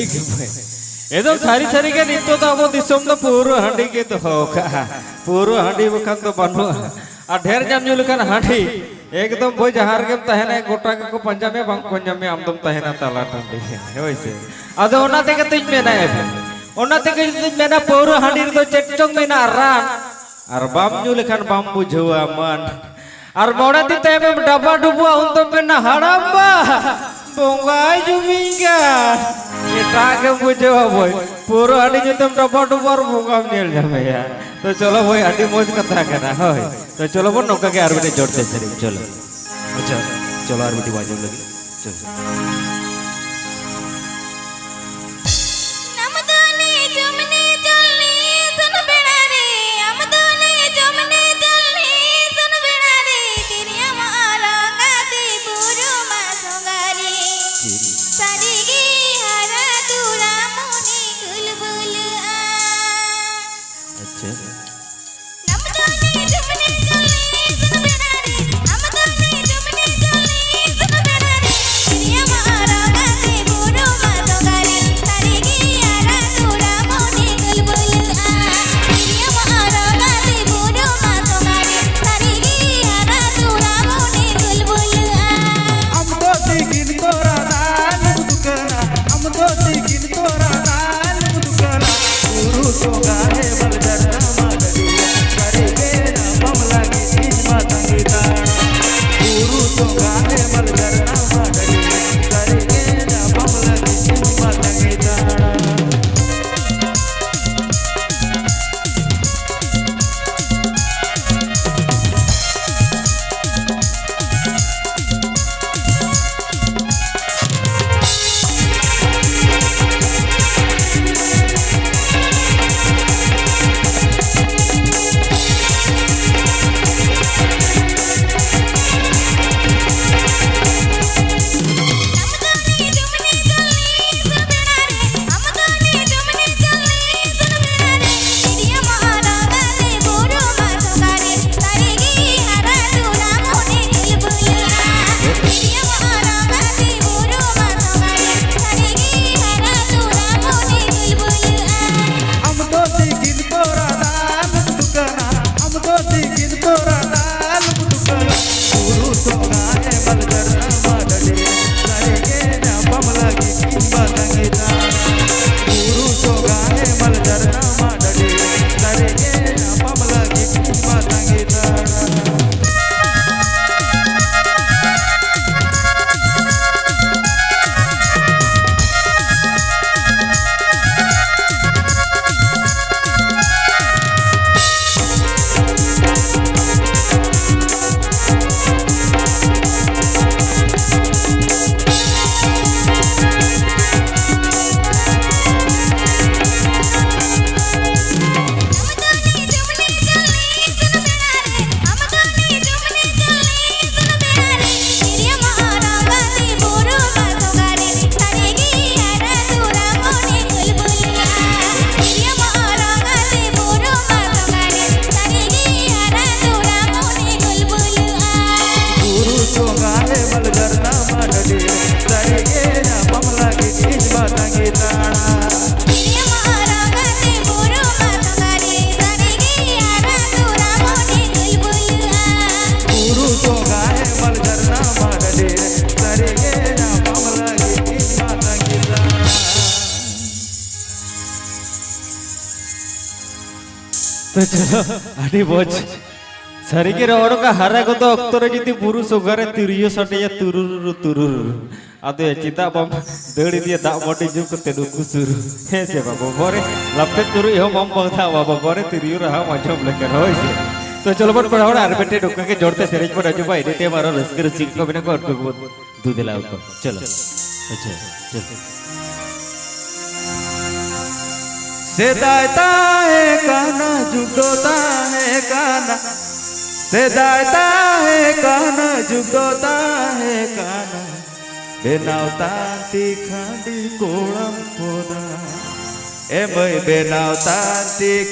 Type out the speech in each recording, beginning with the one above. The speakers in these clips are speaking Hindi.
एकदम सारी सारी के नितो तो अब दिसम तो पूरा हंडी के तो होगा पूरा हंडी बखान तो बनो और ढेर जन जो लेकिन हंडी एकदम वो जहार के तहने गोटा के को पंजा में बंग पंजा में आमदम तहना ताला टंडी है वैसे अदो ओना ते के तुझ में ना है ओना ते के तुझ में ना पूरा हंडी तो चटचों में ना रान और बाम जो लेकिन बाम बुझुआ मन और मोड़ा ती ते में डब्बा डुबुआ उन तो में ना हड़म्बा बोंगाई जुमिंगा ये टाके मुझे बोय पूरा हड्डी जो तुम डब्बा डुब्बा और बोंगा मिल जाए यार तो चलो भाई हड्डी मौज कथा करना है तो चलो वो नौका के आरबीटी जोड़ते चले चलो अच्छा चलो आरबीटी बाजू लगी चलो Hãy subscribe cho kênh Ghiền Mì Gõ để không bỏ lỡ तो चलो आड़ी बोझ सारी के रोड का हरा को तो अक्तरे जितनी बुरु सुगरे तिरियो सटे या तुरुरु तुरुरु आते चिता बम दड़ी दिया दाग मोटी जो को तेडु कुसुरु हे से बाबा बोरे लपटे तुरु यो मम बंधा बाबा बोरे तिरियो रहा मजम लेकर होय से तो चलो बट पड़ा और आरबेटे डोका के जोड़ते सेरेज पर अजू भाई देते मारो रसकर सिंह को बिना को और को दूध लाओ को चलो अच्छा चलो सेदायता है गाना जुगोता है गाना सेदायता है गाना जुगोता है गाना बेनावता खांडी कोड़म कोदा ए मई बेनावता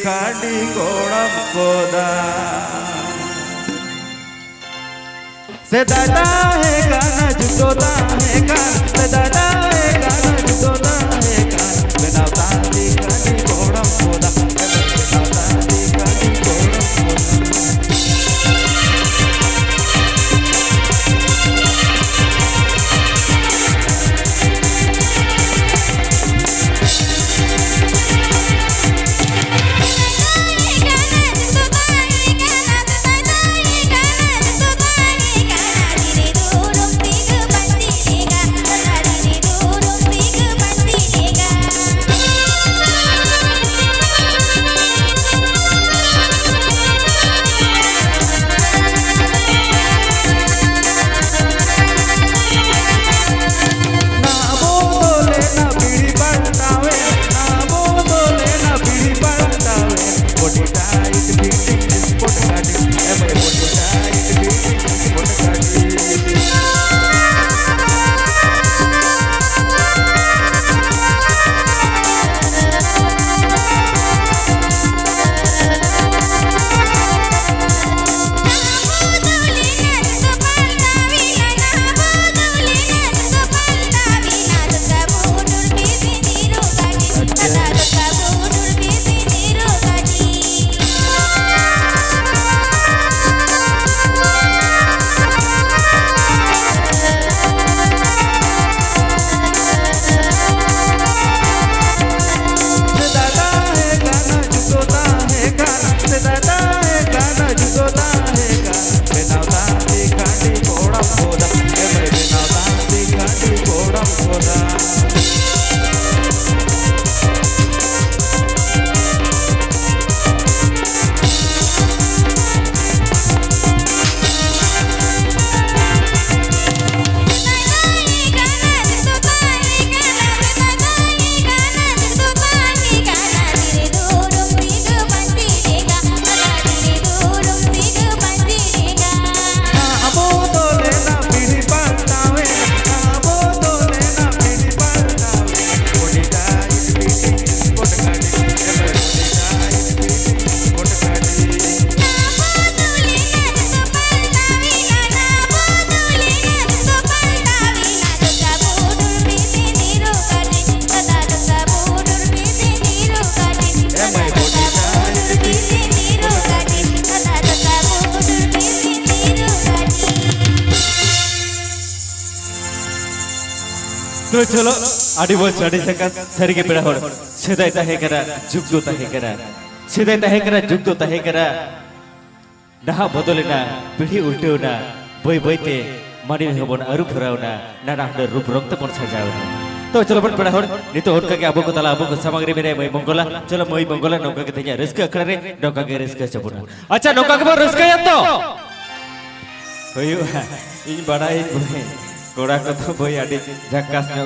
खांडी कोड़म कोदा सेदायता है गाना जुगोता है गाना सेदायता है गाना जुगोता है गाना बेनावता खांडी कोड़म कोदा बेनावता खांडी कोड़म कोदा तो चलो आड़ी बोझ आड़ी सका सारी के पेड़ा होड़ सेदाय ताहे करा जुग दो ताहे करा सेदाय ताहे करा जुग दो ताहे करा नहा बदलेना पीढ़ी उल्टेना बय बयते मानी हबन आरु फरावना नाना हुनर रूप रंग तपन सजावना तो चलो बट पेड़ा होड़ नितो होड़ के आबो को तला आबो को सामग्री मेरे मई मंगोला चलो मई मंगोला नौका के तेजा रिस्क अखड़ा रे नौका के रिस्क चबुना अच्छा नौका के रिस्क या तो होयो इन बड़ाई कोड़ा को तो बय आड़ी झक्कास नो